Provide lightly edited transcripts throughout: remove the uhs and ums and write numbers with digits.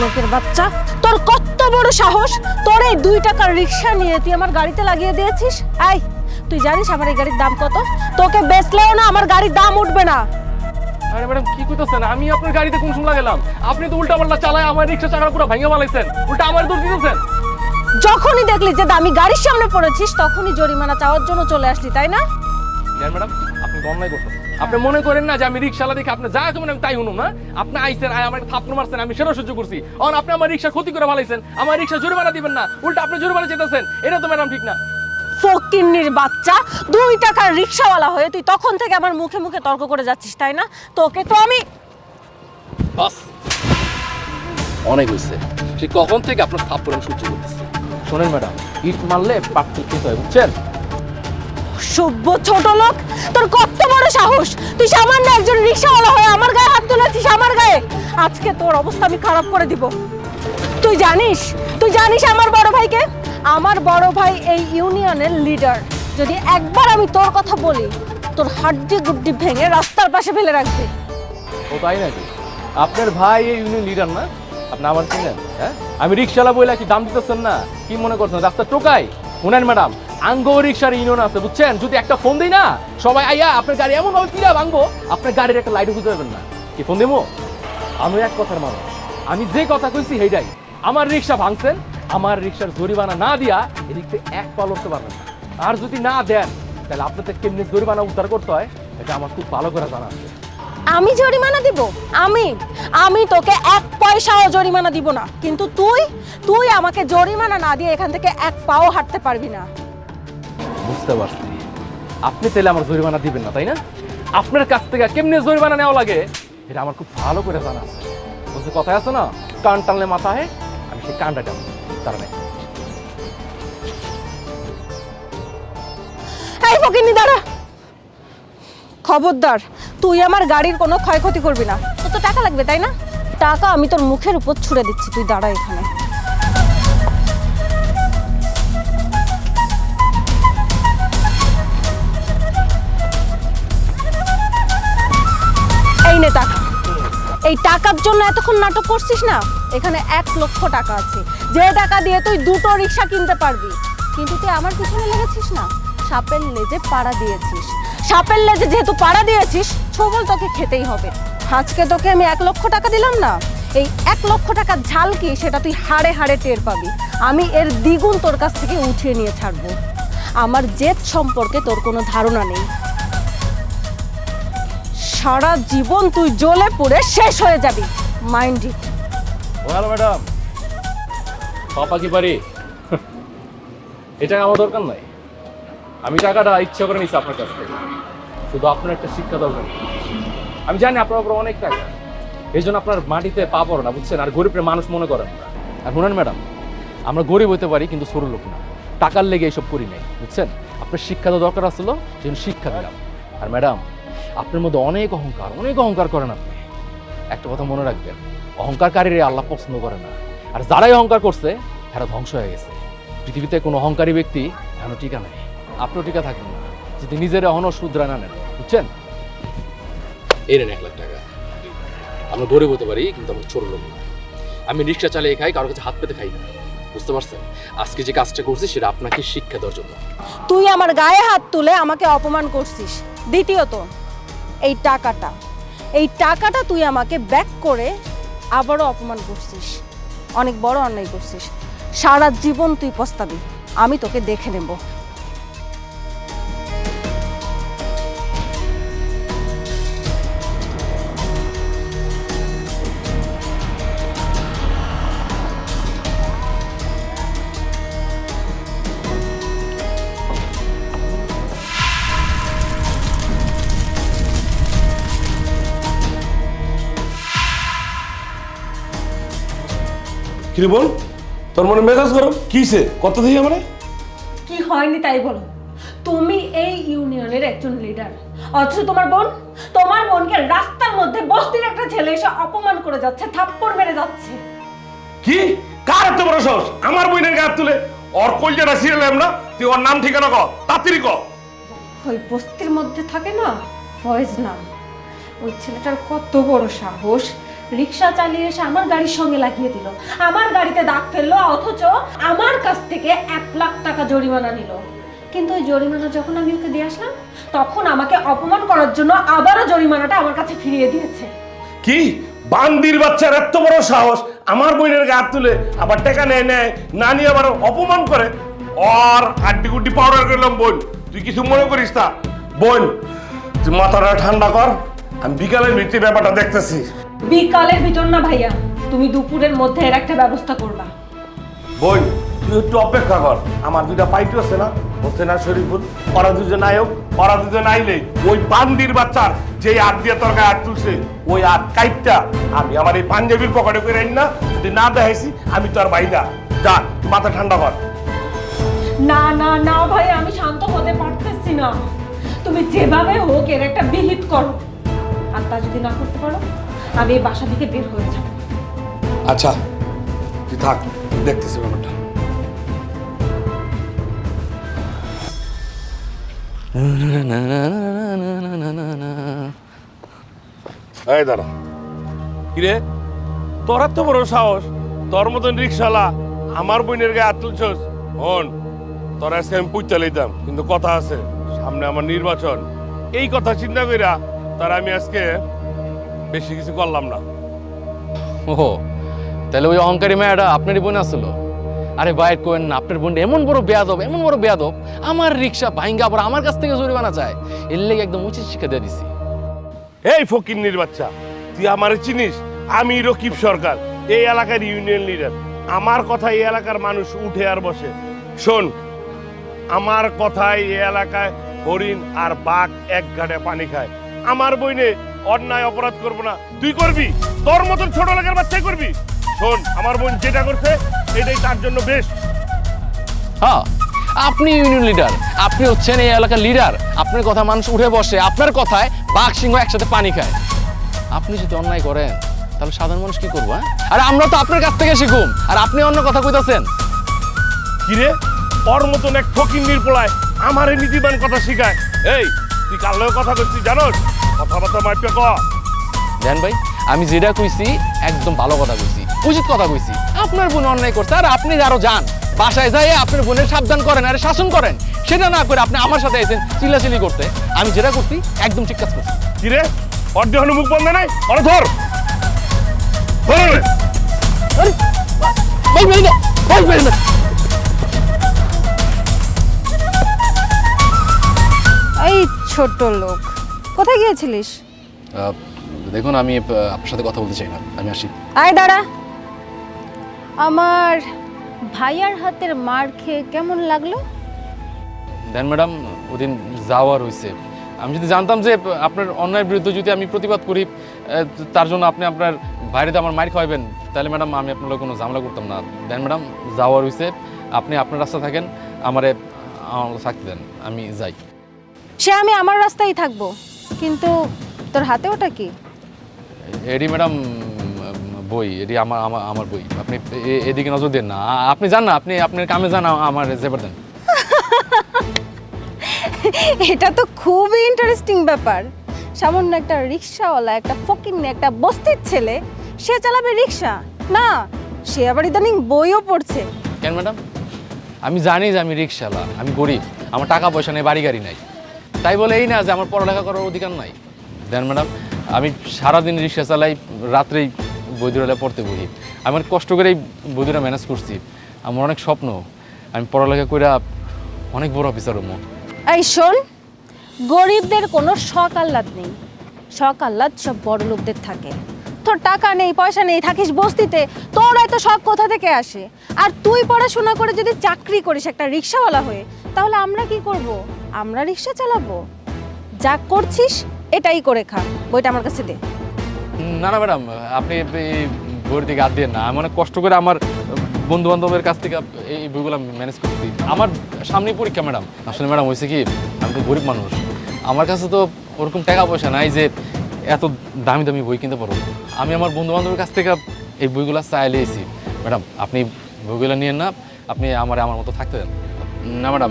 লোকের বাচ্চা, তোর কত বড় সাহস! তোর এই 2 টাকার রিক্সা নিয়ে তুই আমার গাড়িতে লাগিয়ে দিয়েছিস। এই, তুই জানিস আমার এই গাড়ির দাম কত? তোকে বেচলেও না আমার গাড়ির দাম উঠবে না। আরে ম্যাডাম কি কইতাছেন? আমি আপনার গাড়িতে কোন সময় গেলাম? আপনি তো উল্টা পাল্টা চালায় আমার রিক্সা চাকা পুরো ভেঙে ফেলাইছেন, উল্টা আমার দৌড় দিতেছেন। যখনই দেখলি যে দামি গাড়ির সামনে পড়েছিস তখনই জরিমানা চাওয়ার জন্য চলে আসলি, তাই না? ম্যাডাম আপনি অন্যায় করতেছেন। আপনি মনে করেন না যে আমি রিক্সাওয়ালা দেখে আপনি যা কেমন আমি তাই শুনুন না? আপনি আইছেন আমার থাপ্পড় মারছেন, আমি সেটা সহ্য করছি। আর আপনি আমার রিক্সা ক্ষতি করে ফেলাইছেন, আমার রিক্সা জরিমানা দিবেন না, উল্টা আপনি জরিমানা চেতেছেন। এটা তো ম্যাডাম ঠিক না। ফকিন্নির বাচ্চা, 2 টাকার রিক্সাওয়ালা হয়ে তুই তখন থেকে আমার মুখে মুখে তর্ক করে যাচ্ছিস, তাই না? তোকে তো আমি বাস অনেক হয়েছে। সে কখন থেকে আপনার থাপ্পড় আমি সহ্য করতেছি। শোনেন ম্যাডাম, ইট মারলে পাটকেল খেতে হয়, বুঝছেন? সভ্য ছোট লোক, তোর কত বড় সাহস! তুই সামান্য একজন রিক্সাওয়ালা হয়ে আমার গায়ে হাত তুলেছিস, আমার গায়ে। আজকে তোর অবস্থা আমি খারাপ করে দিব। তুই জানিস আমার বড় ভাইকে? আমার বড় ভাই এই ইউনিয়নের লিডার। যদি একবার আমি তোর কথা বলি, তোর হাড্ডি গুড্ডি ভেঙে রাস্তার পাশে ফেলে রাখবে। ও তাই নাকি? আপনার ভাই এই ইউনিয়ন লিডার না? আপনি আমার চিনেন? হ্যাঁ, আমি রিক্সাওয়ালা বইলা কি দাম দিতেছেন না? কি মনে করছেন রাস্তা টোকাই? শুনেন ম্যাডাম, আঙ্গো রিক্সার ইউনিয়ন আছে, বুঝছেন? যদি একটা ফোন দিই না, সবাই আইয়া আপনার গাড়ি এমন ভাবে কিরা ভাঙবো, আপনার গাড়ির একটা লাইটও খুঁজে পাবেন না। কি ফোন দেবো? আমি এক কথার মানুষ, আমি যে কথা কইছি সেইটাই। আমার রিক্সা ভাঙছেন, আমার রিক্সার জরিমানা না দিয়া এদিকে এক পা লড়তে পারবেন না। আর যদি না দেন তাহলে আপনাদের কেমনি জরিমানা উদ্ধার করতে হয় এটা আমার খুব ভালো করে জানা আছে। আমি জরিমানা দিব? আমি তোকে 1 পয়সাও জরিমানা দিব না। কিন্তু তুই আমাকে জরিমানা না দিয়ে এখান থেকে 1 পাও হাঁটতে পারবি না। বুঝতে পারছি, আপনি তাহলে আমার জরিমানা দিবেন না, তাই না? আপনার কাছ থেকে কেমনে জরিমানা নেওয়া লাগে এটা আমার খুব ভালো করে জানা আছে। বলতে কথায় আছে না, কান টানলে মাথা হয়, আমি সেই কানটা টানবো। তার মানে এই ফকিন্নি দাঁড়া! খবরদার, তুই আমার গাড়ির কোনো ক্ষয়ক্ষতি করবি না। তোর তো টাকা লাগবে, তাই না? টাকা আমি তোর মুখের উপর ছুড়ে দিচ্ছি, তুই দাঁড়া এখানে। এই নে টাকা। এই টাকার জন্য এতক্ষণ নাটক করছিস না? এখানে 1 লক্ষ টাকা আছে, যে টাকা দিয়ে তুই 2টো রিক্সা কিনতে পারবি। কিন্তু তুই আমার পিছনে লেগেছিস না, সাপের লেজে পাড়া দিয়েছিস। সাপের লেজে যেহেতু পাড়া দিয়েছিস, ছবল তোকে খেতেই হবে। আজকে তোকে আমি 1 লক্ষ টাকা দিলাম না, এই 1 লক্ষ টাকার ঝাল কি সেটা তুই হাড়ে হাড়ে টের পাবি। আমি এর দ্বিগুণ তোর কাছ থেকে উঠিয়ে নিয়ে ছাড়বো। আমার জেদ সম্পর্কে তোর কোনো ধারণা নেই। সারা জীবন তুই জ্বলে পুড়ে শেষ হয়ে যাবি, মাইন্ড ইট। হ্যালো ম্যাডাম, পাপা কি পারি? এটা আমার দরকার নাই। আমি টাকাটা ইচ্ছা করে নিচ্ছি আপনার কাছ থেকে, শুধু আপনার একটা শিক্ষা দরকার। আমি জানি আপনার উপর অনেক টাকা, এই জন্য আপনার মাটিতে পা পড়ে না, বুঝছেন? আর গরিবের মানুষ মনে করেন না। আর শুনেন ম্যাডাম, আমরা গরিব হইতে পারি কিন্তু ছোট লোক না, টাকার লেগে এইসব করি নাই, বুঝছেন? আপনার শিক্ষা তো দরকার আসলো, যেন শিক্ষা দিলাম। আর ম্যাডাম, আপনার মধ্যে অনেক অহংকার করেন আপনি। একটা কথা মনে রাখবেন, অহংকারকারীরা আল্লাহ পছন্দ করে না। আর যারাই অহংকার করছে তারা ধ্বংস হয়ে গেছে। পৃথিবীতে কোনো অহংকারী ব্যক্তি এখনো টিকা নেই। আপনিও টিকা থাকবেন না যদি নিজের অহনো শুধরা না নেন, বুঝছেন? এই নেন 1 লাখ টাকা। আমরা গরিব হতে পারি কিন্তু আমরা ছোট লোক না। আমি রিক্সা চালিয়ে খাই, কারোর কাছে হাত পেতে খাই না, বুঝতে পারছেন? আজকে যে কাজটা করছি সেটা আপনাকে শিক্ষা দেওয়ার জন্য। তুই আমার গায়ে হাত তুলে আমাকে অপমান করছিস। দ্বিতীয়ত, এই টাকাটা তুই আমাকে ব্যাক করে আবারও অপমান করছিস। অনেক বড় অন্যায় করছিস। সারা জীবন তুই পস্তাবি, আমি তোকে দেখে নেব। কিরে বল, তোর মনে মেজাজ গরম কিসে? কত দিই আমারে? কি হয়নি তাই বলো? তুমি এই ইউনিয়নের একজন লিডার, অথচ তোমার বোনকে রাস্তার মধ্যে বস্তির একটা ছেলে এসে অপমান করে যাচ্ছে, থাপ্পড় মেরে যাচ্ছে। কি? কার এত বড় সাহস আমার বইনের গায়ে তুলে? ওর কলজাটা ছিঁড়লাম না, তুই ওর নাম ঠিকানা কর, তাড়াতাড়ি কর। ওই বস্তির মধ্যে থাকে না ফয়েজ নাম, ওই ছেলেটার কত বড় সাহস, রিক্সা চালিয়ে এসে আমার গাড়ির সঙ্গে লাগিয়ে দিল, আমার গাড়িতে দাগ ফেললো, অথচ আমার কাছ থেকে 1 লাখ টাকা জরিমানা নিল। কিন্তু ওই জরিমানা যখন আমি ওকে দিয়ে আসলাম, তখন আমাকে অপমান করার জন্য আবারও জরিমানাটা আমার কাছে ফিরিয়ে দিয়েছে। কি বান্দির বাচ্চার এত বড় সাহস, আমার বোনের গায়ে হাত তুলে আবার টাকা নেয় না নিয়ে আবার অপমান করে। আর আড্ডি গুড্ডি পাউডার করলাম বোন, তুই কিছু মনে করিস না। বোন তুই মাথাটা ঠান্ডা কর, আমি বিকালের ভিত্তি ব্যাপারটা দেখতেছি। বিকালের ভিতর না ভাইয়া, তুমি দুপুরের মধ্যে এর একটা ব্যবস্থা করবা। বোন তুই একটু অপেক্ষা কর, আমার দুইটা পাইটু আছে না, হোসেন আর শরীফুল, ওরা দুজন নায়ক, ওরা দুজন আইলে ওই বান্দির বাচ্চার যে হাত দিয়ে তোর গায়ে হাত তুলছে, ওই হাত কাইটটা আমি আমার এই পাঞ্জাবির পকেটে করে আনি না, যদি না দেখাইছি আমি তোর বাইদা। যা তুই মাথা ঠান্ডা কর। না না না ভাই, আমি শান্ত হতে পারতেছি না। তুমি যেভাবে হোক এর একটা বিহিত করো, আর তা যদি না করতে পারো আমি এই বাসা থেকে বের হয়ে যাব। আচ্ছা তুই থাক, দেখতেছি ব্যাপারটা। এই দাঁড়া, কিরে তোর এত বড় সাহস, তোর মতন রিক্সাওয়ালা আমার বোনের গায়ে হাত তুলছস? হন তোর আজকে আমি পুচ্ছা লইতাম, কিন্তু কথা আছে, সামনে আমার নির্বাচন। এই কথা চিন্তা কইরা তার আমি আজকে বেশি কিছু করলাম না। ওহো, তাহলে ওই অহংকারী মেয়েটা আপনারই বোন আসলো? আরে বাইর করেন না, আপনার বোন এমন বড় বেয়াদব, এমন বড় বেয়াদব, আমার রিক্সা ভাঙ্গা আবার আমার কাছ থেকে জরিমানা চায়। এর লেগে একদম উচিত শিক্ষা দিয়ে দিছি। এই ফকিন্নির বাচ্চা, তুই আমারে চিনিস? আমি রকিব সরকার, এই এলাকার ইউনিয়ন লিডার। আমার কথা এই এলাকার মানুষ উঠে আর বসে। শোন, আমার কথায় এই এলাকায় হরিণ আর বাঘ এক ঘাটে পানি খায়। আমার বইনে অন্যায় অপরাধ করবো না, তুই করবি? তোর মতন ছোট এলাকার বাচ্চাই করবি? শোন, আমার বোন যেটা করছে এটাই তার জন্য বেশ। হ্যাঁ, আপনি ইউনিয়ন লিডার, আপনি হচ্ছেন এই এলাকার লিডার। আপনার কথা মানুষ উঠে বসে, আপনার কথায় বাঘ সিংহ একসাথে পানি খায়। আপনি যদি অন্যায় করেন তাহলে সাধারণ মানুষ কি করবো? আর আমরা তো আপনার কাছ থেকে শিখুম, আর আপনি অন্য কথা কইতাছেন। কিরে, ওর মতন এক ফকিন্নির পোলায় আমার এই নীতিবান কথা শিখায়? এই তুই কার লগে কথা কইছিস জানোস? কথাবার্তা মাইপে ক। দেন ভাই, আমি যেটা কইছি একদম ভালো কথা কইছি, উচিত কথা কইছি। আপনার বোন অন্যায় করছে, আর আপনি আরো যান বাসায় যাই আপনার বোনের সাবধান করেন, আরে শাসন করেন। সেটা না করে আপনি আমার সাথে এসেছেন চিল্লাচিল্লি করতে। আমি যেটা করছি একদম ঠিক কাজ করছি। কিরে, ওর দেহনে মুখ বন্ধ নাই? ওরে ধর, ধর ওরে। বলবেন না, বলবেন না। এই ছোট লোক, কোথায় গিয়েছিলিস? দেখুন, আমি আপনার সাথে কথা বলতে চাই না, আমি আসি। আয় দাঁড়া। আমার ভাইয়ার হাতের মার খেয়ে কেমন লাগলো? দেন ম্যাডাম, ওদিন যাওয়ার হয়েছে। আমি যদি জানতাম যে আপনার অন্যায়ের বিরুদ্ধে যদি আমি প্রতিবাদ করি, তার জন্য আপনি আপনার বাইরে আমার মাইর খাওয়াবেন, তাহলে ম্যাডাম আমি আপনার লোক কোনো ঝামেলা করতাম না। দেন ম্যাডাম, যাওয়ার হয়েছে, আপনি আপনার রাস্তা থাকেন, আমারে আমার থাকতে দেন, আমি যাই। সে আমি আমার রাস্তায় থাকবো, কিন্তু তোর হাতে ওটা কি? এডি ম্যাডাম বই, এডি আমার আমার আমার বই। আপনি এদিকে নজর দেন না, আপনি যান না, আপনি আপনার কামে যান, আমার জেবার দেন। এটা তো খুবই ইন্টারেস্টিং ব্যাপার। সামান্য একটা রিক্সাওয়ালা, একটা ফকিন্নি, একটা বস্তির ছেলে, সে চালাবে রিক্সা না, সে আবার ইদানিং বইও পড়ছে। কেন ম্যাডাম? আমি জানি যে আমি রিক্সাওয়ালা, আমি গরিব, আমার টাকা পয়সা নেই, বাড়ি গাড়ি নাই, তাই বলে এই না যে আমার পড়ালেখা করার অধিকার নাই। দেন ম্যাডাম, আমি সারাদিন রিক্সা চালাই, রাত্রেই বৈদ্যুরালে পড়তে বসি। আমি কষ্ট করেই বৈদ্যুরা ম্যানেজ করছি। আমার অনেক স্বপ্ন, আমি পড়ালেখা করে অনেক বড় অফিসার হবো। এই শোন, গরিবদের কোনো শখ আহ্লাদ নেই, শখ আহ্লাদ সব বড় লোকদের থাকে। তোর টাকা নেই, পয়সা নেই, থাকিস বস্তিতে, তোর এত শখ কোথা থেকে আসে? আর তুই পড়াশোনা করে যদি চাকরি করিস একটা রিক্সাওয়ালা হয়ে, তাহলে আমরা কি করব? আমরা রিক্সা চালাবো? যা করছিস এটাই করে খা। বইটা আমার কাছে দে। না না ম্যাডাম, আপনি এই বইয়ের দিকে হাত দিয়ে না। আমি অনেক কষ্ট করে আমার বন্ধু বান্ধবের কাছ থেকে এই বইগুলো ম্যানেজ করছি। আমার সামনেই পরীক্ষা ম্যাডাম। আসলে ম্যাডাম হয়েছে কি, আমি তো গরিব মানুষ, আমার কাছে তো ওরকম টাকা পয়সা নাই যে এত দামি দামি বই কিনতে পারবো। আমি আমার বন্ধু বান্ধবের কাছ থেকে এই বইগুলো চাইলেছি। ম্যাডাম আপনি বইগুলো নিয়েন না, আপনি আমার মতো থাকতে দেন না। ম্যাডাম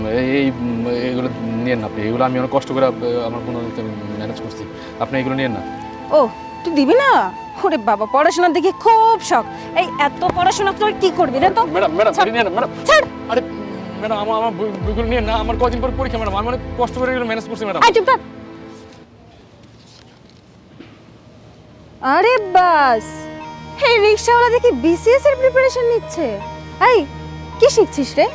এইগুলো নিয়েন না আপনি, এগুলো আমি অনেক কষ্ট করে আমার বন্ধু ম্যানেজ করছি, আপনি এগুলো নিয়েন না। ও, তুই দিবি না? ওরে বাবা, পড়াশোনার দিকে খুব শখ। এই এত পড়াশোনা করে কি করবি রে তো? ম্যাডাম ম্যাডাম ছাড়। নিয়ে না ম্যাডাম। ছাড়। আরে ম্যাডাম আমার বইগুলো নিয়ে না, আমার কদিন পর পরীক্ষা ম্যাডাম, আমি অনেক কষ্ট করে এগুলো ম্যানেজ করছি ম্যাডাম। আই চুপ থাক। আরে বাস, এই রিকশাওয়ালা দেখি বিসিএস এর প্রিপারেশন নিচ্ছে। এই কি শিখছিস রে?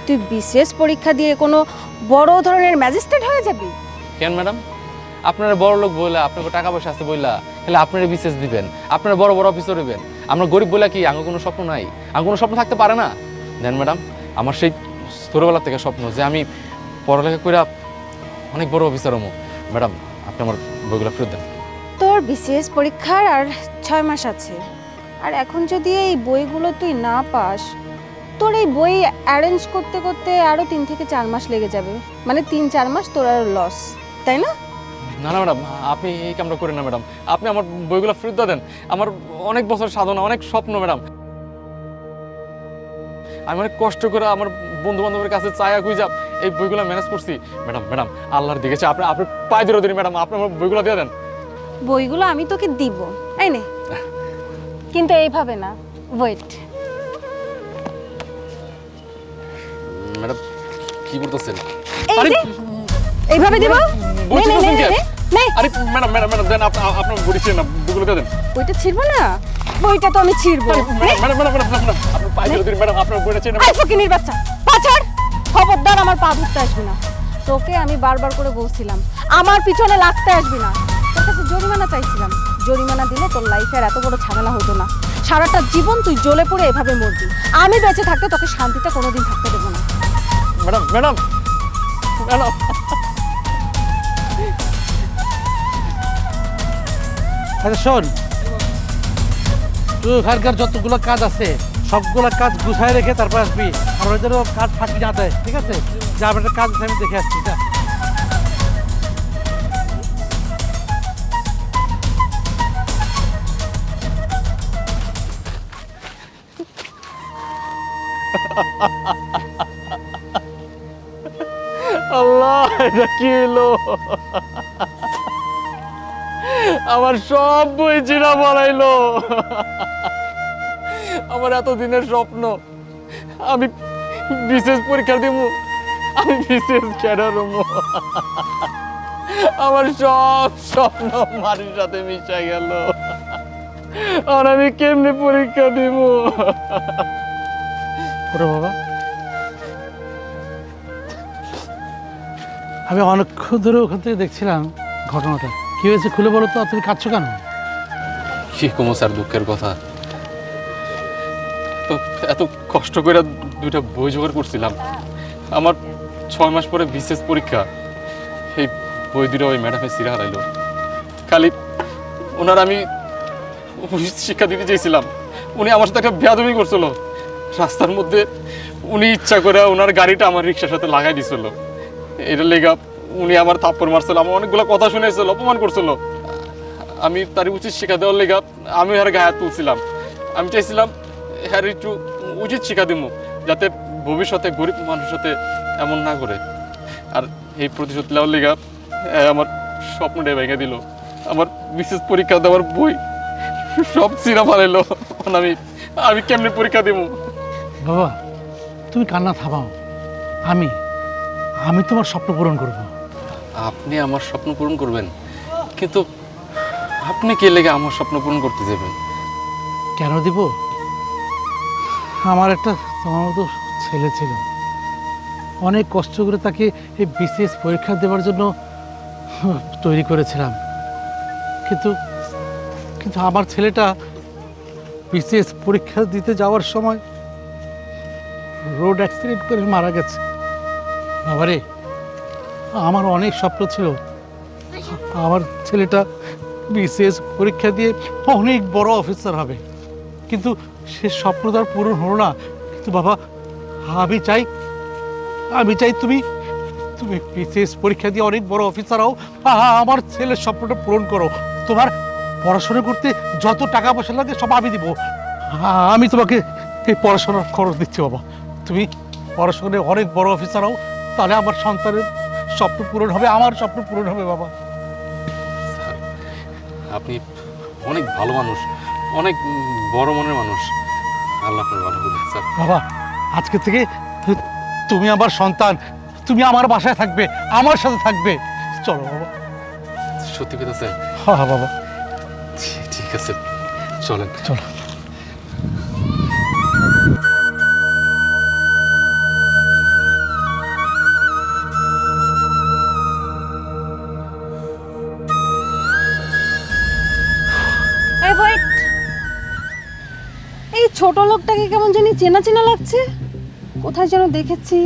তুই বিসিএস পরীক্ষা দিয়ে কোনো বড় ধরনের ম্যাজিস্ট্রেট হয়ে যাবি? কেন ম্যাডাম? আপনারা বড় লোক বলে, আপনাকে টাকা পয়সা আছে বইলা তাহলে আপনারা বিশেষ দিবেন, আপনারা বড় বড় অফিসার হইবেন। আমরা গরিব বলে কি আমার কোনো স্বপ্ন নাই? আমার কোনো স্বপ্ন থাকতে পারে না? দেন ম্যাডাম, আমার সেই ছোটবেলা থেকে স্বপ্ন যে আমি পড়ালেখা করে অনেক বড় অফিসার হবো। ম্যাডাম আপনি আমার বইগুলো ফেরত দেন। তোর বিসিএস পরীক্ষার আর 6 মাস আছে, আর এখন যদি এই বইগুলো তুই না পাস, তোর এই বই অ্যারেঞ্জ করতে করতে আরো 3 থেকে 4 মাস লেগে যাবে। মানে 3-4 মাস তোর আর লস, তাই না? না না ম্যাডাম, আপনি এই কামটা করেন না ম্যাডাম, আপনি আমার বইগুলো ফেরত দেন। আমার অনেক বছর সাধনা, অনেক স্বপ্ন ম্যাডাম, আমি অনেক কষ্ট করে আমার বন্ধু বান্ধবের কাছে চায়া খুঁজা এই বইগুলো ম্যানেজ করছি ম্যাডাম। ম্যাডাম আল্লাহর দিকেছে, আপনি আপনি পায়ে ধরে দিন ম্যাডাম, আপনি আমার বইগুলো দিয়ে দেন। বইগুলো আমি তোকে দিব, এই নে। কিন্তু এইভাবে না, ওয়েট। ম্যাডাম কি বলতেছেন? এই যে এইভাবে দিব। নে নে নে নে নে। আরে ম্যাডাম ম্যাডাম ম্যাডাম দেন, আপনি বই ছিলেন না, বইগুলো দিয়ে দেন। বইটা ছিড়বো না? বইটা তো আমি ছিড়বো। ম্যাডাম ম্যাডাম ম্যাডাম ম্যাডাম আপনি পায়ে ধরে দিন ম্যাডাম, আপনার বইটা ছিলেন। আই ফকিনির বাচ্চা, পাছাড়। খবরদার আমার পা ধরতে আসবি না। তোকে আমি বারবার করে বলছিলাম আমার পিছনে লাগতে আসবি না। তোর কাছে জরিমানা চাইছিলাম, জরিমানা দিলে তোর লাইফে আর এত বড় ঝামেলা হতো না। সারাটা জীবন তুই জ্বলে পড়ে এভাবে মরবি। আমি বেঁচে থাকতে তোকে শান্তিতে কোনোদিন থাকতে দেবো না। ম্যাডাম ম্যাডাম ম্যাডাম আচ্ছা শোন, তুই ওখানকার যতগুলো কাজ আছে সবগুলো কাজ গুছায় রেখে তারপর আসবি। আমরা যেন কাজ ফাঁকি না দেয়, ঠিক আছে? যা আমার একটা কাজ আছে আমি দেখে আসছি। যা। আল্লাহ, এটা কি হলো? আমার সব বই চিরা বলাইলো। আমার এতদিনের স্বপ্ন আমি বিশেষ পরীক্ষা দিব, আমি বিশেষ ক্যাডার হবো। আমার সব স্বপ্ন মাটির সাথে মিশে গেল। আর আমি কেমনে পরীক্ষা দিব? ওরে বাবা, আমি অনেকক্ষণ ধরে ওখান থেকে দেখছিলাম ঘটনাটা। কি হয়েছে খুলে বলো তো, তুমি কাঁদছো কেন? কি কমো স্যার, দুঃখের কথা তো, এত কষ্ট করে দুইটা বই জোগাড় করছিলাম। আমার 6 মাস পরে বিশেষ পরীক্ষা, এই বই দুটো ওই ম্যাডামে সিরা হারাইলো। খালি ওনার আমি উচিত শিক্ষা দিতে চেয়েছিলাম, উনি আমার সাথে একটা বেয়াদবি করছিল। রাস্তার মধ্যে উনি ইচ্ছা করে ওনার গাড়িটা আমার রিক্সার সাথে লাগাই দিছিল। এটা লেগা উনি আমার থাপ্পড় মারছিল, আমার অনেকগুলো কথা শুনেছিল, অপমান করছিল। আমি তার উচিত শিক্ষা দেওয়ার লেগা আমি আর গায়ে হাত তুলছিলাম। আমি চাইছিলাম হ্যাঁ একটু উচিত শিক্ষা দিব, যাতে ভবিষ্যতে গরিব মানুষের সাথে এমন না করে। আর এই প্রতিশোধ নেওয়ার লেগা আমার স্বপ্নটাই ভেঙে দিল। আমার বিশেষ পরীক্ষা দেওয়ার বই সব চিরা ফালাইলো। আমি আমি কেমনে পরীক্ষা দেবো? বাবা তুমি কান্না থামাও, আমি আমি তোমার স্বপ্ন পূরণ করব। আপনি আমার স্বপ্ন পূরণ করবেন, কিন্তু আপনি কে লেগে আমার স্বপ্ন পূরণ করতে যাবেন? কেন দিব? আমার একটা তোমার মতো ছেলে ছিল, অনেক কষ্ট করে তাকে এই বিশেষ পরীক্ষা দেওয়ার জন্য তৈরি করেছিলাম। কিন্তু কিন্তু আমার ছেলেটা বিশেষ পরীক্ষা দিতে যাওয়ার সময় রোড অ্যাক্সিডেন্ট করে মারা গেছে। বাবারে, আমার অনেক স্বপ্ন ছিল আমার ছেলেটা বিশেষ পরীক্ষা দিয়ে অনেক বড় অফিসার হবে, কিন্তু সে স্বপ্ন তার পূরণ হলো না। কিন্তু বাবা, আমি চাই তুমি তুমি বিশেষ পরীক্ষা দিয়ে অনেক বড় অফিসার হও, আমার ছেলের স্বপ্নটা পূরণ করো। তোমার পড়াশোনা করতে যত টাকা পয়সা লাগে সব আমি দিব। আমি তোমাকে এই পড়াশোনার খরচ দিচ্ছি বাবা। তুমি পড়াশোনায় অনেক বড় অফিসার হও, তাহলে আমার সন্তানের স্বপ্ন পূরণ হবে, আমার স্বপ্ন পূরণ হবে বাবা। আপনি অনেক ভালো মানুষ, অনেক বড় মনের মানুষ। আল্লাহ আপনার ভালো করুন স্যার। বাবা, আজকে থেকে তুমি আমার সন্তান, তুমি আমার বাসায় থাকবে, আমার সাথে থাকবে। চলো বাবা। সত্যি পেতেছেন? হ্যাঁ বাবা, ঠিক আছে, চলেন। চলো। এই ওয়েট, এই ছোট লোকটাকে কেমন জানি চেনা চেনা লাগছে, কোথায় যেন দেখেছি।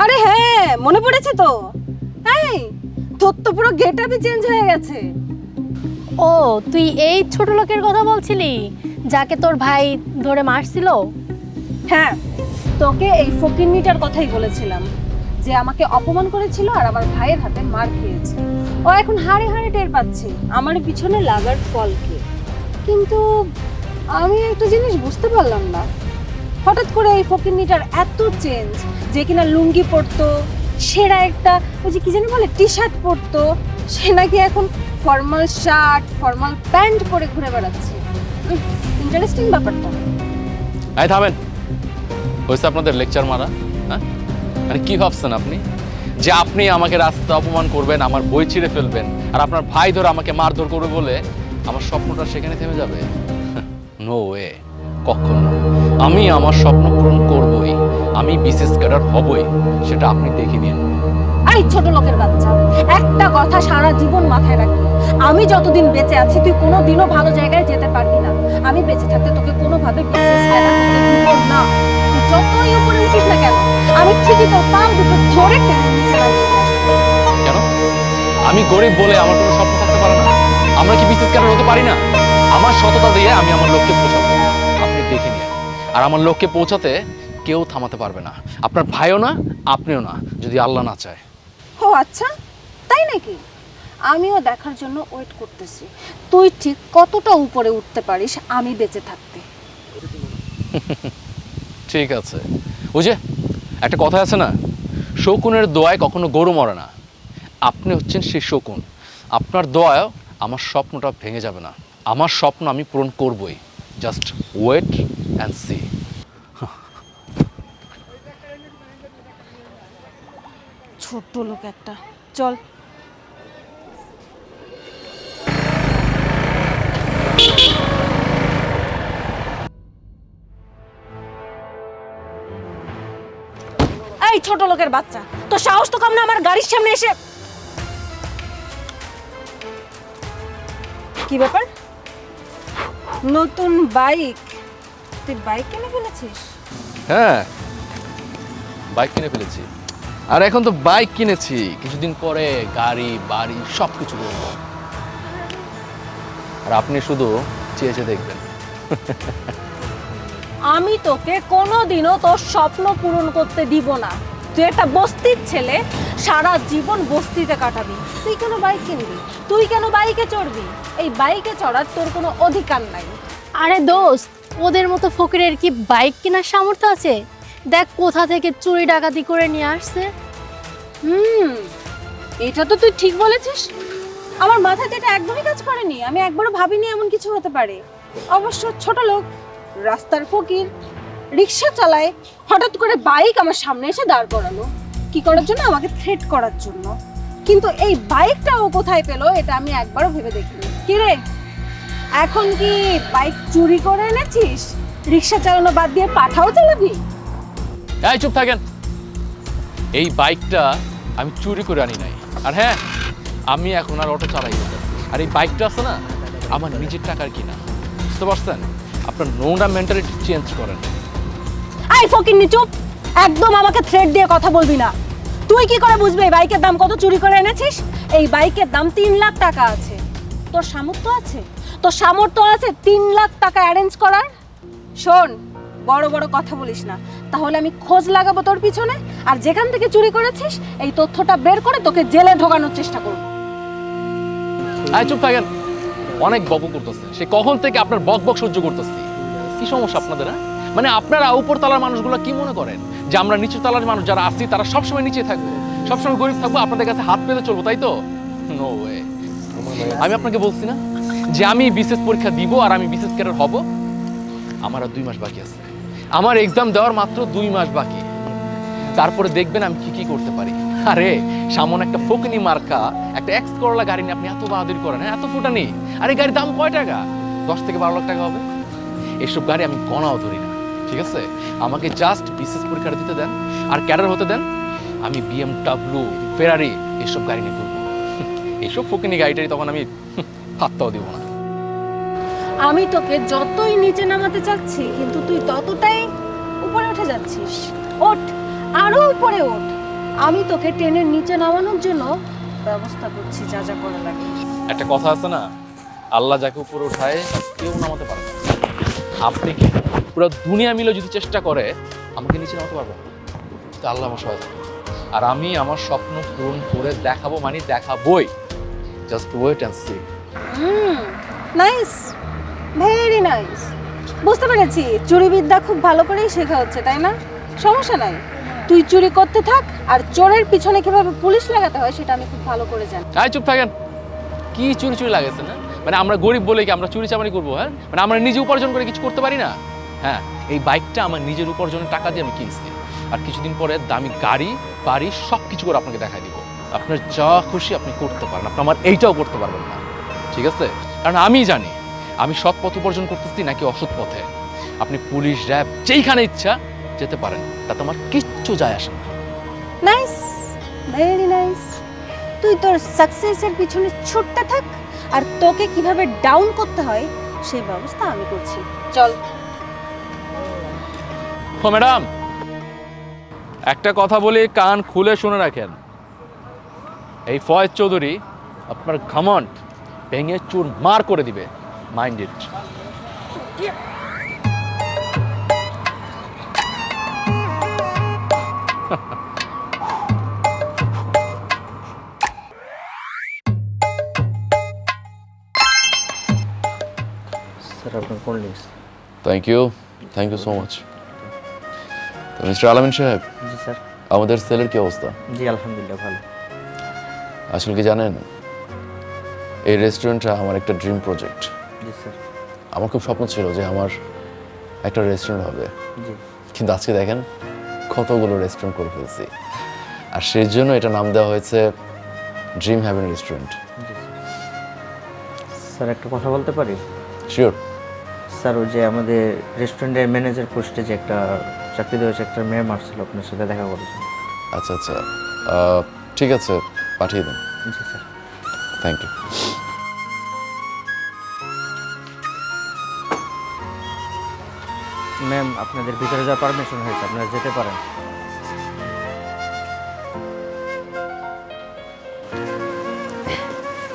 আরে হ্যাঁ, মনে পড়েছে তো। এই তোর তো পুরো গেটআপই চেঞ্জ হয়ে গেছে। ও, তুই এই ছোট লোকের কথা বলছিলি যাকে তোর ভাই ধরে মারছিল? হ্যাঁ, তোকে এই ফকিন্নিটার কথাই বলেছিলাম, যে আমাকে অপমান করেছিল আর আমার ভাইয়ের হাতে মার খেয়েছে। ও এখন হাড়ে হাড়ে টের পাচ্ছে আমার পিছনে লাগার ফল কি। কিন্তু আমি একটা জিনিস বুঝতে পারলাম না, হঠাৎ করে এই ফকিন্নিটার এত চেঞ্জ, যে কিনা লুঙ্গি পরতো, সেরা একটা ওই যে কি জানি বলে টি শার্ট পরতো, সে নাকি এখন ফর্মাল শার্ট ফর্মাল প্যান্ট পরে ঘুরে বেড়াচ্ছে। ইন্টারেস্টিং ব্যাপারটা। এই থামেন, হয়েছে আপনাদের লেকচার মারা? হ্যাঁ, মানে কি ভাবছেন আপনি যে আপনি আমাকে রাস্তা অপমান করবেন, আমার বই ছিঁড়ে ফেলবেন, আর আপনার ভাই ধরে আমাকে মারধর করবে বলে আমার স্বপ্নটা সেখানে থেমে যাবে? নো ওয়ে, কখনো। আমি আমার স্বপ্ন পূরণ করবই, আমি বিসিএস ক্যাডার হবই, সেটা আপনি দেখে নিন। এই ছোট লোকের বাচ্চা, একটা কথা সারা জীবন মাথায় রাখবি, আমি যতদিন বেঁচে আছি তুই কোনোদিনও ভালো জায়গায় যেতে পারবি না। আমি বেঁচে থাকতে তোকে কোনোভাবে বিশেষ ক্যাডার হতে দিব না। তুই যতই উপরে উঠিস না কেন, আমি ঠিকই তোর পা দুটো ধরে টেনে নিচে নামিয়ে আসবো। কেন? আমি গরিব বলে আমার কোনো স্বপ্ন থাকতে পারে না? আমরা কি বিসিএস ক্যাডার হতে পারি না? আমার সততা দিয়ে আমি আমার লক্ষ্যে পৌঁছাবো, আপনি দেখে নিন। আর আমার লক্ষ্যে পৌঁছাতে কেউ থামাতে পারবে না, আপনার ভাইও না, আপনিও না, যদি আল্লাহ না চায়। ও আচ্ছা, তাই নাকি? আমিও দেখার জন্য ওয়েট করতেছি তুই ঠিক কতটা উপরে উঠতে পারিস আমি বেঁচে থাকতে। ঠিক আছে, ওই যে একটা কথা আছে না, শকুনের দোয়ায় কখনো গরু মরে না। আপনি হচ্ছেন সেই শকুন, আপনার দোয়ায় আমার স্বপ্নটা ভেঙে যাবে না। আমার স্বপ্ন আমি পূরণ করবই, জাস্ট ওয়েট অ্যান্ড সি। ছোট্ট লোক একটা, চল। এই ছোট লোকের বাচ্চা, তো সাহস তো কম না আমার গাড়ির সামনে এসে। কি ব্যাপার? নতুন বাইক? তুই বাইক কিনে ফেলেছিস? হ্যাঁ, বাইক কিনে ফেলেছি। আর এখন তো বাইক কিনেছি, কিছুদিন পরে গাড়ি বাড়ি সব কিছু করবো। আর আপনি শুধু চেয়ে চেয়ে দেখবেন। আমি তোকে কোনোদিনও তোর স্বপ্ন পূরণ করতে দিব না। তুই একটা বস্তির ছেলে, সারা জীবন বস্তিতে কাটাবি। তুই কেন বাইক কিনবি? তুই কেন বাইকে চড়বি? এই বাইকে চড়ার তোর কোনো অধিকার নাই। আরে দোস্ত, ওদের মতো ফকিরের কি বাইক কেনার সামর্থ্য আছে? দেখ কোথা থেকে চুরি ডাকাতি করে নিয়ে আসছে। এটা তো তুই ঠিক বলেছিস। আমার মাথাতে এটা একদমই কাজ করেনি, আমি একবারও ভাবিনি এমন কিছু হতে পারে। অবশ্য ছোট লোক, রাস্তার ফকির, রিক্সা চালায়, হঠাৎ করে বাইক আমার সামনে এসে দাঁড় করালো। কি করার জন্য? আমাকে থ্রেট করার জন্য। কিন্তু এই বাইকটা ও কোথায় পেলো এটা আমি একবারও ভেবে দেখিনি। কি রে, এখন কি বাইক চুরি করে এনেছিস? রিক্সা চালানো বাদ দিয়ে পাঠাও চালাবি? এই চুপ থাকেন, এই বাইকটা আমি চুরি করে আনি নাই। আর হ্যাঁ, আমি এখন আর অটো চালাই না। আর এই বাইকটা আছে না, আমার নিজের টাকার কিনা। বুঝতে পারছেন? আপনার নোংরা মেন্টালিটি চেঞ্জ করেন। এই ফকিন্নি চুপ, একদম আমাকে থ্রেট দিয়ে কথা বলবি না। তুই কি করে বুঝবি এই বাইকের দাম কত চুরি করে এনেছিস? এই বাইকের দাম 3 লাখ টাকা আছে। তোর সামর্থ্য আছে? তোর সামর্থ্য আছে 3 লাখ টাকা অ্যারেঞ্জ করার? শোন, বড় বড় কথা বলিস না, তাহলে আমি খোঁজ লাগাবো তোর পিছনে, আর যেখান থেকে চুরি করেছিস এই তথ্যটা বের করে তোকে জেলে ঢোকানোর চেষ্টা করব। এই চুপ থাকেন, অনেক বক করতেছে। সে কখন থেকে আপনার বক বক সহ্য করতেছি। কি সমস্যা আপনাদের? মানে আপনারা উপর তলার মানুষগুলো কি মনে করেন যে আমরা নিচু তলার মানুষ যারা আছি তারা সবসময় নিচে থাকবো, সবসময় গরিব থাকবো, আপনাদের কাছে হাত পেতে চলবো, তাই তো? No way. আমি আপনাকে বলছি না যে আমি বিশেষ পরীক্ষা দিব আর আমি বিশেষ ক্যাডার হব? আমার আর 2 মাস বাকি আছে। আমার এক্সাম দেওয়ার মাত্র 2 মাস বাকি। তারপরে দেখবেন আমি কি কি করতে পারি। আরে সামনে একটা ফকিনি মার্কা একটা এক্স করলা গাড়ি নিয়ে আপনি এত বাহাদুরি করেন, এত ফুটানি। আর এই গাড়ির দাম কয় টাকা? 10 থেকে 12 লাখ টাকা হবে। এইসব গাড়ি আমি গণাও ধরি না, ঠিক আছে? আমাকে জাস্ট বিশেষ পরীক্ষাটা দিতে দেন আর ক্যাডার হতে দেন। আমি BMW, ফেরারি এসব গাড়ি নিয়ে ঘুরবো। এইসব ফকিনি গাড়িটারি তখন আমি পাত্তাও দিব না। আমি তোকে যতই নিচে নামাতে চাচ্ছি কিন্তু তুই ততটাই উপরে উঠে যাচ্ছিস। ওঠ, আরো উপরে ওঠ। আমি তোকে ট্রেনের নিচে নামানোর জন্য ব্যবস্থা করছি, যা যা করা লাগে। একটা কথা আছে না, আল্লাহ যাকে উপরে উঠায় কেউ নামাতে পারে না। আপনি কি পুরো দুনিয়া মিলে যদি চেষ্টা করে আমাকে নিচে নামাতে পারবেন না, তো আল্লাহ আমার সহায় থাকবে। আর আমি আমার স্বপ্ন পূরণ করে দেখাবো, মানে দেখাবই। Just wait and see. Nice, very nice. বুঝতে পেরেছি, চুরিবিদ্যা খুব ভালো করেই শেখা হচ্ছে, তাই না? সমস্যা নাই, তুই চুরি করতে থাক। আর চোরের পিছনে কিভাবে পুলিশ লাগাতে হয় সেটা আমি খুব ভালো করে জানি। আয় চুপ থাকেন। কি চুরি চুরি লাগেছে না? মানে আমরা গরিব বলে কি আমরা চুরি চামারি করবো? হ্যাঁ, মানে আমরা নিজে উপার্জন করে কিছু করতে পারি না? হ্যাঁ, এই বাইকটা আমার নিজের উপার্জনের টাকা দিয়ে আমি কিনছি। আর কিছুদিন পরে দামি গাড়ি বাড়ি সব কিছু করে আপনাকে দেখাই দিব। আপনার যা খুশি আপনি করতে পারেন, আপনি আমার এইটাও করতে পারবেন না, ঠিক আছে? কারণ আমি জানি আমি সৎ পথ উপার্জন করতেছি নাকি অসৎ পথে। আপনি পুলিশ র্যাব যেইখানে ইচ্ছা যেতে পারেন, তাতে আমার কিচ্ছু যায় আসে না। Nice, very nice. তুই তোর সাকসেসের পিছনে ছুটতে থাক, আর তোকে কিভাবে ডাউন করতে হয় সেই ব্যবস্থা আমি করছি। চল। ও ম্যাডাম, একটা কথা বলি, কান খুলে শুনে রাখেন। এই ফয়েজ চৌধুরী আপনার ঘমন্ড ভেঙে চুর মার করে দিবে, মাইন্ড ইট। স্যার আপনার কোন list? Thank you so much. তো মিস্টার আলামিন সাহেব, জি স্যার। আমাদের সেলের কি অবস্থা? জি আলহামদুলিল্লাহ ভালো। আসলে কি জানেন, এই রেস্টুরেন্টটা আমার একটা ড্রিম প্রজেক্ট। জি স্যার। আমার খুব স্বপ্ন ছিল যে আমার একটা রেস্টুরেন্ট হবে, জি কিন্তু আজকে দেখেন কতগুলো রেস্টুরেন্ট করে ফেলছি। আর সেই জন্য এটা নাম দেওয়া হয়েছে ড্রিম হ্যাভেন রেস্টুরেন্ট। জি স্যার, একটা কথা বলতে পারি? শিওর। স্যার, ওই যে আমাদের রেস্টুরেন্টের ম্যানেজার পোস্টে যে একটা চাকরি দেওয়া হয়েছে, একটা মেয়ে মারছিল, আপনার সাথে দেখা করেছে। আচ্ছা আচ্ছা, ঠিক আছে, পাঠিয়ে দিন। জি স্যার। Thank you. ম্যাম, আপনাদের ভিতরে যাওয়ার পারমিশন হয়েছে, আপনারা যেতে পারেন।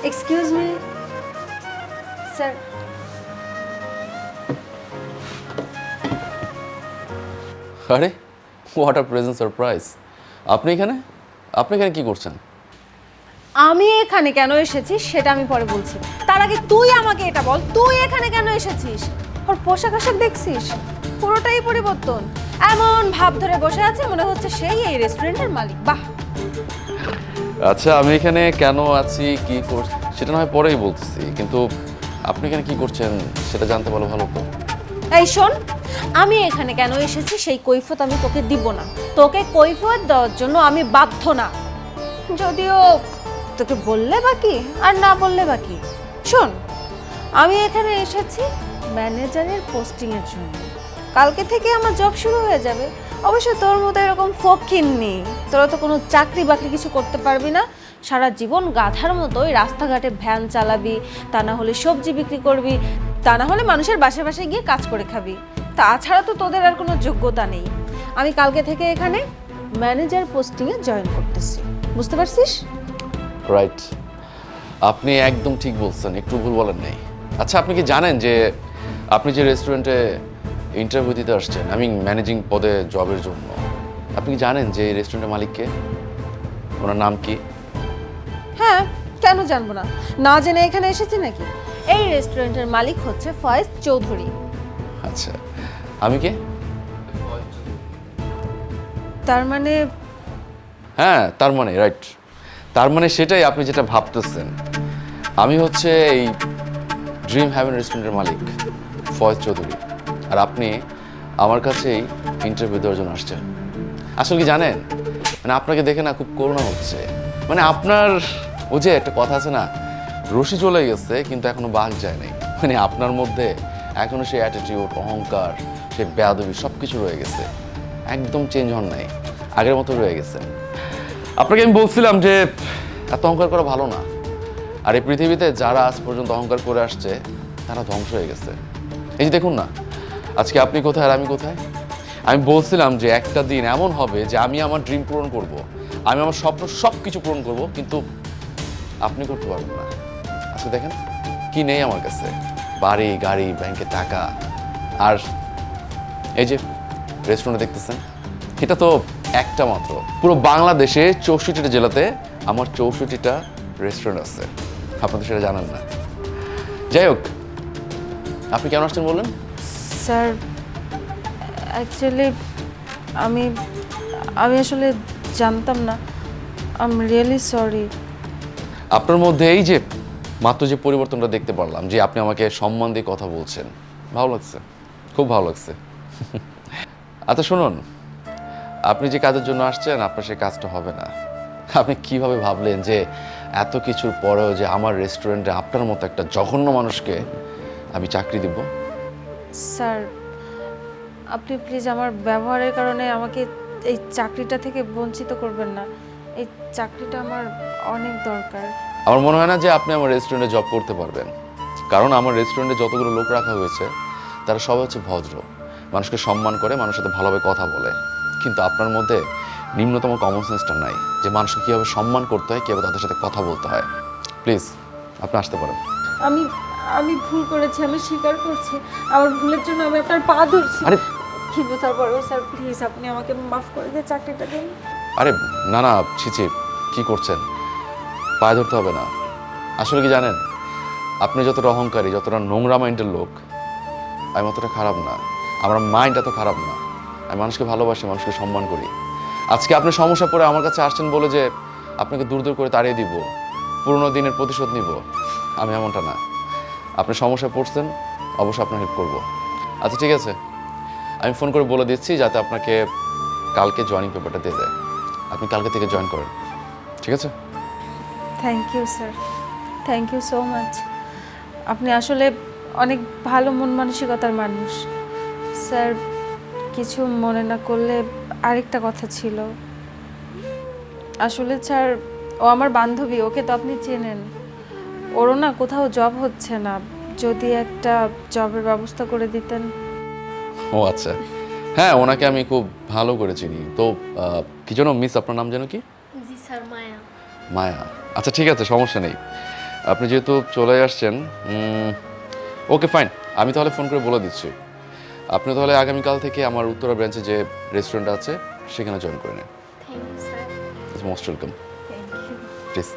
Excuse me sir. আরে হোয়াট আ প্রেজেন্ট সারপ্রাইজ! আপনি এখানে কি করছেন? আমি এখানে কেন এসেছি সেটা আমি পরে বলছি। তার আগে তুই আমাকে এটা বল, তুই এখানে কেন এসেছিস? ওর পোশাক আশাক দেখছিস, পুরোটাই পরিবর্তন। এমন ভাব ধরে বসে আছে মনে হচ্ছে সেই এই রেস্টুরেন্টের মালিক। বাহ! আচ্ছা, আমি এখানে কেন আছি, কি করছি সেটা না হয় পরেই বলতেছি, কিন্তু আপনি এখানে কি করছেন সেটা জানতে পারলে ভালো হতো। এই শোন, আমি এখানে কেন এসেছি সেই কৈফিয়ত আমি তোকে দিব না। তোকে কৈফিয়ত দেওয়ার জন্য আমি বাধ্য না, যদিও তোকে বললে বাকি আর না বললে বাকি। শোন, আমি এখানে এসেছি ম্যানেজারের পোস্টিংয়ের জন্য। কালকে থেকে আমার জব শুরু হয়ে যাবে। অবশ্য তোর মতো এরকম ফকির নেই, তোরা তো কোনো চাকরি বাকরি কিছু করতে পারবি না। সারা জীবন গাধার মতোই রাস্তাঘাটে ভ্যান চালাবি, তা না হলে সবজি বিক্রি করবি, তা না হলে মানুষের বাসায় বাসায় গিয়ে কাজ করে খাবি। তাছাড়া তো তোদের আর কোনো যোগ্যতা নেই। আমি কালকে থেকে এখানে ম্যানেজার পোস্টিংয়ে জয়েন করতেছি, বুঝতে পারছিস? রাইট, আপনি একদম ঠিক বলছেন, একটু ভুল বলেন নাই। আচ্ছা, আপনি কি জানেন যে আপনি যে রেস্টুরেন্টে ইন্টারভিউ দিতে আসছেন, আমি ম্যানেজিং পদে জবের জন্য, আপনি কি জানেন যে এই রেস্টুরেন্টের মালিককে? ওনার নাম কি? হ্যাঁ, কেন জানবো না? না জেনে এখানে এসেছি নাকি? এই রেস্টুরেন্টের মালিক হচ্ছে ফয়েজ চৌধুরী। আচ্ছা, আমি কে? তার মানে হ্যাঁ, তার মানে রাইট, তার মানে সেটাই আপনি যেটা ভাবতেছেন। আমি হচ্ছে এই ড্রিম হ্যাভেন রেস্টুরেন্টের মালিক ফয়েজ চৌধুরী। আর আপনি আমার কাছেই ইন্টারভিউ দেওয়ার জন্য আসছেন। আসলে কি জানেন, মানে আপনাকে দেখে না খুব করুণা হচ্ছে। মানে আপনার ও যে একটা কথা আছে না, রশি চলে গেছে কিন্তু এখনো বাঘ যায় নাই। মানে আপনার মধ্যে এখনো সেই অ্যাটিটিউড, অহংকার, সেই বেয়াদবি সব কিছু রয়ে গেছে, একদম চেঞ্জ হন নাই, আগের মতো রয়ে গেছে। আপনাকে আমি বলছিলাম যে এত অহংকার করা ভালো না। আর এই পৃথিবীতে যারা আজ পর্যন্ত অহংকার করে আসছে তারা ধ্বংস হয়ে গেছে। এই যে দেখুন না, আজকে আপনি কোথায় আর আমি কোথায়। আমি বলছিলাম যে একটা দিন এমন হবে যে আমি আমার ড্রিম পূরণ করব, আমি আমার স্বপ্ন সব কিছু পূরণ করব, কিন্তু আপনি করতে পারবেন না। আজকে দেখেন কি নেই আমার কাছে, বাড়ি, গাড়ি, ব্যাংকে টাকা, আর এই যে রেস্টুরেন্ট দেখতেছেন, এটা তো একটা মাত্র। পুরো বাংলাদেশে 64টা জেলাতে আমার 64টা রেস্টুরেন্ট আছে, আপনাদের সেটা জানেন না। যাই হোক, আপনি কেন আসছেন বললেন? স্যার অ্যাকচুয়ালি আমি আমি আসলে জানতাম না। I am really sorry. আপনার মধ্যে এই যে মাত্র যে পরিবর্তনটা দেখতে পারলাম, যে আপনি আমাকে সম্মান দিয়ে কথা বলছেন, ভালো লাগছে, খুব ভালো লাগছে। আচ্ছা শুনুন, আপনি যে কাজের জন্য আসছেন আপনার সেই কাজটা হবে না। আপনি কিভাবে ভাবলেন যে এত কিছুর পরেও যে আমার রেস্টুরেন্টে আপনার মতো একটা জঘন্য মানুষকে আমি চাকরি দিব? স্যার আপনি প্লিজ আমার ব্যবহারের কারণে আমাকে এই চাকরিটা থেকে বঞ্চিত করবেন না। এই চাকরিটা আমার অনেক দরকার। আমার মনে হয় না যে আপনি আমার রেস্টুরেন্টে জব করতে পারবেন, কারণ আমার রেস্টুরেন্টে যতগুলো লোক রাখা হয়েছে তারা সবাই হচ্ছে ভদ্র, মানুষকে সম্মান করে, মানুষের সাথে ভালোভাবে কথা বলে। কিন্তু আপনার মধ্যে নিম্নতম কমন সেন্সটা নাই, যে মানুষকে কীভাবে সম্মান করতে হয়, কীভাবে তাদের সাথে কথা বলতে হয়। প্লিজ আপনি আসতে পারেন। আমি আমি ভুল করেছি, আমি স্বীকার করছি। আমার ভুলের জন্য আমি আপনার পা ধরছি। আরে কিন্তু তারপরেও স্যার প্লিজ আপনি আমাকে মাফ করে দিয়ে চাকরিটা দিন। আরে না না, ছিচি, কি করছেন? পায়ে ধরতে হবে না। আসলে কি জানেন, আপনি যতটা অহংকারী, যতটা নোংরা মাইন্ডের লোক, আমি অতটা খারাপ না। আমার মাইন্ড এত খারাপ না। আমি মানুষকে ভালোবাসি, মানুষকে সম্মান করি। আজকে আপনি সমস্যা পড়ে আমার কাছে আসছেন বলে যে আপনাকে দূর দূর করে তাড়িয়ে দিব, পুরোনো দিনের প্রতিশোধ নিব, আমি এমনটা না। আপনি সমস্যায় পড়ছেন, অবশ্যই আপনার হেল্প করবো। আচ্ছা ঠিক আছে, আমি ফোন করে বলে দিচ্ছি যাতে আপনাকে কালকে জয়েনিং পেপারটা দিয়ে দেয়। আপনি কালকে থেকে জয়েন করেন, ঠিক আছে? Thank you sir, thank you so much. আপনি আসলে অনেক ভালো মন মানসিকতার মানুষ। স্যার কিছু মনে না করলে আরেকটা কথা ছিল। আসলে স্যার ও আমার বান্ধবী, ওকে তো আপনি চেনেন। ওরও না কোথাও জব হচ্ছে না, যদি একটা জবের ব্যবস্থা করে দিতেন। ও আচ্ছা, হ্যাঁ, ওনাকে আমি খুব ভালো করে চিনি। তো কি যেন মিস, আপনার নাম যেন কি? জি স্যার, মায়া। মায়া। আচ্ছা ঠিক আছে, সমস্যা নেই। আপনি যেহেতু চলে আসছেন, ওকে ফাইন, আমি তাহলে ফোন করে বলে দিচ্ছি। আপনি তাহলে আগামীকাল থেকে আমার উত্তরা ব্রাঞ্চে যে রেস্টুরেন্ট আছে সেখানে জয়েন করে নেন। Thank you sir. Most welcome, thank you. Please.